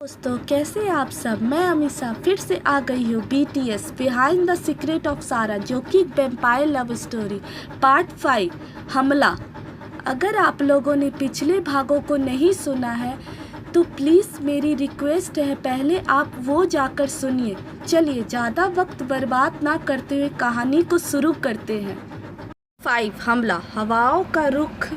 दोस्तों कैसे आप सब। मैं अमीषा फिर से आ गई हूँ BTS behind the secret of सारा, जो कि वेम्पायर लव स्टोरी पार्ट 5 हमला। अगर आप लोगों ने पिछले भागों को नहीं सुना है तो प्लीज़ मेरी रिक्वेस्ट है पहले आप वो जाकर सुनिए। चलिए ज़्यादा वक्त बर्बाद ना करते हुए कहानी को शुरू करते हैं। 5 हमला। हवाओं का रुख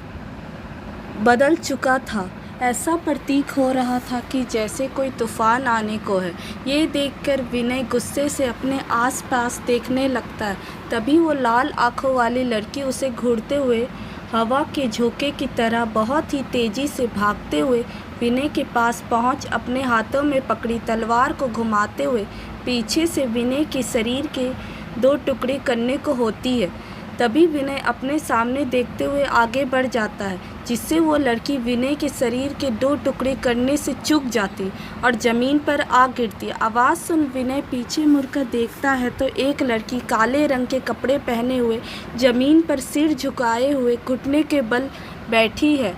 बदल चुका था। ऐसा प्रतीक हो रहा था कि जैसे कोई तूफान आने को है। ये देखकर विनय गुस्से से अपने आसपास देखने लगता है। तभी वो लाल आंखों वाली लड़की उसे घूरते हुए हवा के झोंके की तरह बहुत ही तेज़ी से भागते हुए विनय के पास पहुंच अपने हाथों में पकड़ी तलवार को घुमाते हुए पीछे से विनय के शरीर के 2 टुकड़े करने को होती है। तभी विनय अपने सामने देखते हुए आगे बढ़ जाता है, जिससे वो लड़की विनय के शरीर के 2 टुकड़े करने से चूक जाती और ज़मीन पर आ गिरती। आवाज़ सुन विनय पीछे मुड़कर देखता है तो एक लड़की काले रंग के कपड़े पहने हुए ज़मीन पर सिर झुकाए हुए घुटने के बल बैठी है।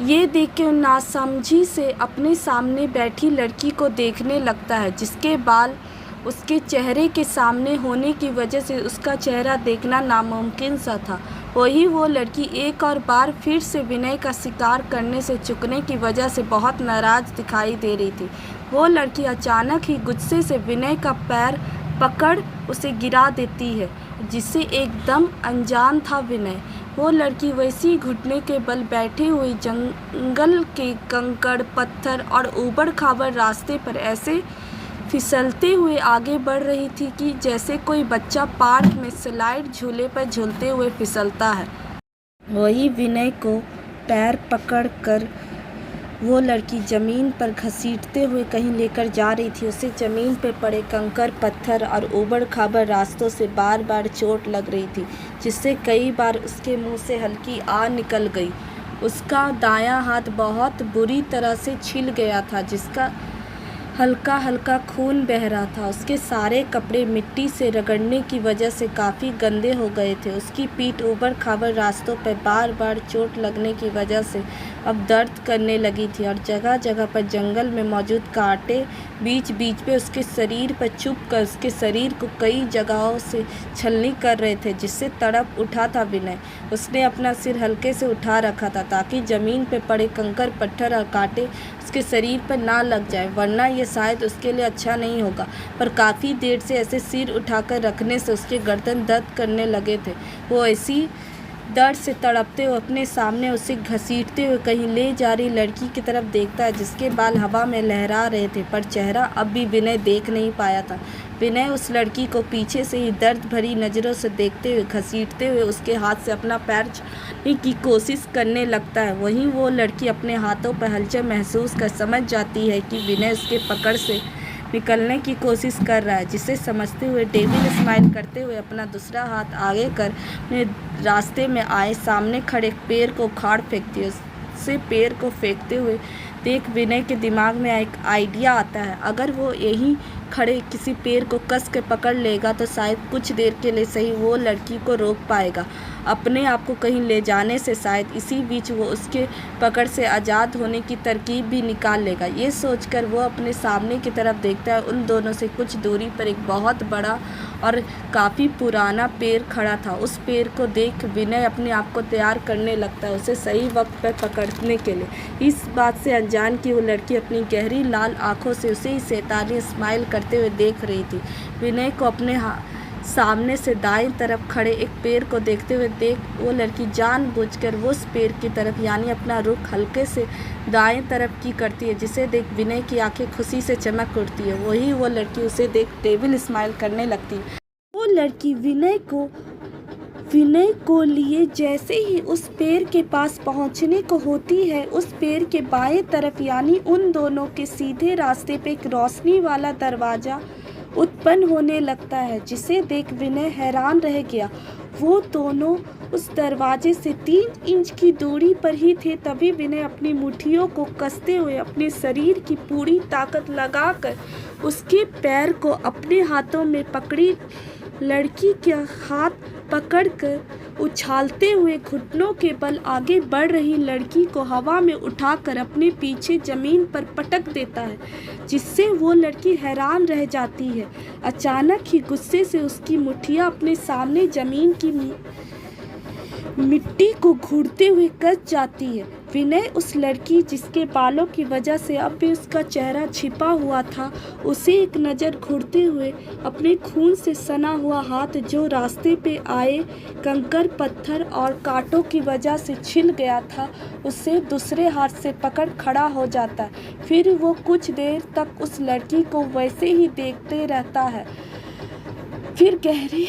ये देख के नासमझी से अपने सामने बैठी लड़की को देखने लगता है, जिसके बाल उसके चेहरे के सामने होने की वजह से उसका चेहरा देखना नामुमकिन सा था। वही वो लड़की एक और बार फिर से विनय का शिकार करने से चूकने की वजह से बहुत नाराज़ दिखाई दे रही थी। वो लड़की अचानक ही गुस्से से विनय का पैर पकड़ उसे गिरा देती है, जिससे एकदम अनजान था विनय। वो लड़की वैसी घुटने के बल बैठे हुए जंगल के कंकड़ पत्थर और ऊबड़ खाबड़ रास्ते पर ऐसे फिसलते हुए आगे बढ़ रही थी कि जैसे कोई बच्चा पार्क में स्लाइड झूले पर झूलते हुए फिसलता है। वही विनय को पैर पकड़कर वो लड़की ज़मीन पर घसीटते हुए कहीं लेकर जा रही थी। उसे ज़मीन पर पड़े कंकर पत्थर और ऊबड़ खाबड़ रास्तों से बार बार चोट लग रही थी, जिससे कई बार उसके मुंह से हल्की आह निकल गई। उसका दायां हाथ बहुत बुरी तरह से छिल गया था, जिसका हल्का हल्का खून बह रहा था। उसके सारे कपड़े मिट्टी से रगड़ने की वजह से काफ़ी गंदे हो गए थे। उसकी पीठ ऊबड़ खाबड़ रास्तों पर बार बार चोट लगने की वजह से अब दर्द करने लगी थी और जगह जगह पर जंगल में मौजूद कांटे बीच बीच पे उसके शरीर पर चुभ कर उसके शरीर को कई जगहों से छलनी कर रहे थे, जिससे तड़प उठा था विनय। उसने अपना सिर हल्के से उठा रखा था ताकि ज़मीन पर पड़े कंकर पत्थर और कांटे उसके शरीर पर ना लग जाए, वरना ये शायद उसके लिए अच्छा नहीं होगा। पर काफ़ी देर से ऐसे सिर उठाकर रखने से उसके गर्दन दर्द करने लगे थे। वो ऐसी दर्द से तड़पते हुए अपने सामने उसे घसीटते हुए कहीं ले जा रही लड़की की तरफ देखता है, जिसके बाल हवा में लहरा रहे थे, पर चेहरा अब भी विनय देख नहीं पाया था। विनय उस लड़की को पीछे से ही दर्द भरी नज़रों से देखते हुए घसीटते हुए उसके हाथ से अपना पैर छूने की कोशिश करने लगता है। वहीं वो लड़की अपने हाथों पर हलचल महसूस कर समझ जाती है कि विनय उसके पकड़ से निकलने की कोशिश कर रहा है, जिसे समझते हुए डेविल स्माइल करते हुए अपना दूसरा हाथ आगे कर अपने रास्ते में आए सामने खड़े पेड़ को उखाड़ फेंकती है। उससे पेड़ को फेंकते हुए देख विनय के दिमाग में एक आइडिया आता है। अगर वो यहीं खड़े किसी पेड़ को कस के पकड़ लेगा तो शायद कुछ देर के लिए सही वो लड़की को रोक पाएगा, अपने आप को कहीं ले जाने से शायद इसी बीच वो उसके पकड़ से आज़ाद होने की तरकीब भी निकाल लेगा। ये सोचकर वो अपने सामने की तरफ देखता है। उन दोनों से कुछ दूरी पर एक बहुत बड़ा और काफ़ी पुराना पेड़ खड़ा था। उस पेड़ को देख विनय अपने आप को तैयार करने लगता है उसे सही वक्त पर पकड़ने के लिए। इस बात से अनजान कि वो लड़की अपनी गहरी लाल आंखों से उसे ही शैतानी स्माइल करते हुए देख रही थी। विनय को अपने सामने से दाएं तरफ खड़े एक पेड़ को देखते हुए देख वो लड़की जानबूझकर वो उस पेड़ की तरफ यानी अपना रुख हल्के से दाएं तरफ की करती है, जिसे देख विनय की आंखें खुशी से चमक उठती है। वही वो लड़की उसे देख डेविल स्माइल करने लगती है। वो लड़की विनय को लिए जैसे ही उस पेड़ के पास पहुंचने को होती है, उस पेड़ के बाएं तरफ यानी उन दोनों के सीधे रास्ते पे एक रोशनी वाला दरवाज़ा उत्पन्न होने लगता है, जिसे देख विनय हैरान रह गया। वो दोनों उस दरवाजे से 3 इंच की दूरी पर ही थे। तभी विनय अपनी मुट्ठियों को कसते हुए अपने शरीर की पूरी ताकत लगाकर उसके पैर को अपने हाथों में पकड़ी लड़की के हाथ पकड़कर उछालते हुए घुटनों के बल आगे बढ़ रही लड़की को हवा में उठाकर अपने पीछे जमीन पर पटक देता है, जिससे वो लड़की हैरान रह जाती है। अचानक ही गुस्से से उसकी मुट्ठियाँ अपने सामने जमीन की मिट्टी को घूरते हुए कस जाती है। विनय उस लड़की जिसके बालों की वजह से अब भी उसका चेहरा छिपा हुआ था, उसे एक नज़र घूरते हुए अपने खून से सना हुआ हाथ जो रास्ते पे आए कंकड़ पत्थर और कांटों की वजह से छिल गया था, उसे दूसरे हाथ से पकड़ खड़ा हो जाता है। फिर वो कुछ देर तक उस लड़की को वैसे ही देखते रहता है। फिर गहरी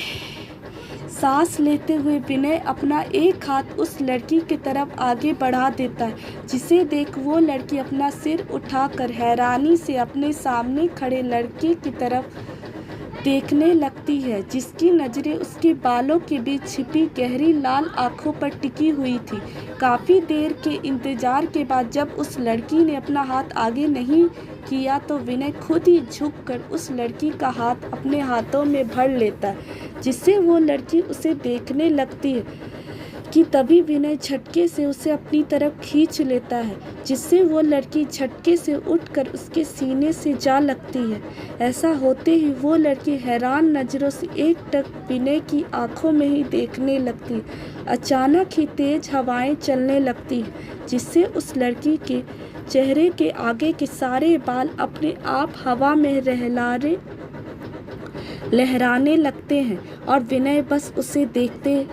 सांस लेते हुए विनय अपना एक हाथ उस लड़की की तरफ आगे बढ़ा देता है, जिसे देख वो लड़की अपना सिर उठाकर हैरानी से अपने सामने खड़े लड़के की तरफ देखने लगती है, जिसकी नज़रें उसके बालों के बीच छिपी गहरी लाल आंखों पर टिकी हुई थी। काफ़ी देर के इंतजार के बाद जब उस लड़की ने अपना हाथ आगे नहीं किया तो विनय खुद ही झुककर उस लड़की का हाथ अपने हाथों में भर लेता है, जिससे वो लड़की उसे देखने लगती है कि तभी विनय झटके से उसे अपनी तरफ खींच लेता है, जिससे वो लड़की झटके से उठकर उसके सीने से जा लगती है। ऐसा होते ही वो लड़की हैरान नज़रों से एकटक विनय की आंखों में ही देखने लगती है। अचानक ही तेज हवाएं चलने लगती हैं, जिससे उस लड़की के चेहरे के आगे के सारे बाल अपने आप हवा में लहराने लगते हैं और विनय बस उसे देखते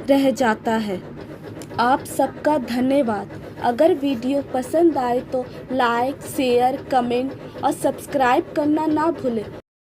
रह जाता है। आप सबका धन्यवाद। अगर वीडियो पसंद आए तो लाइक, शेयर, कमेंट और सब्सक्राइब करना ना भूलें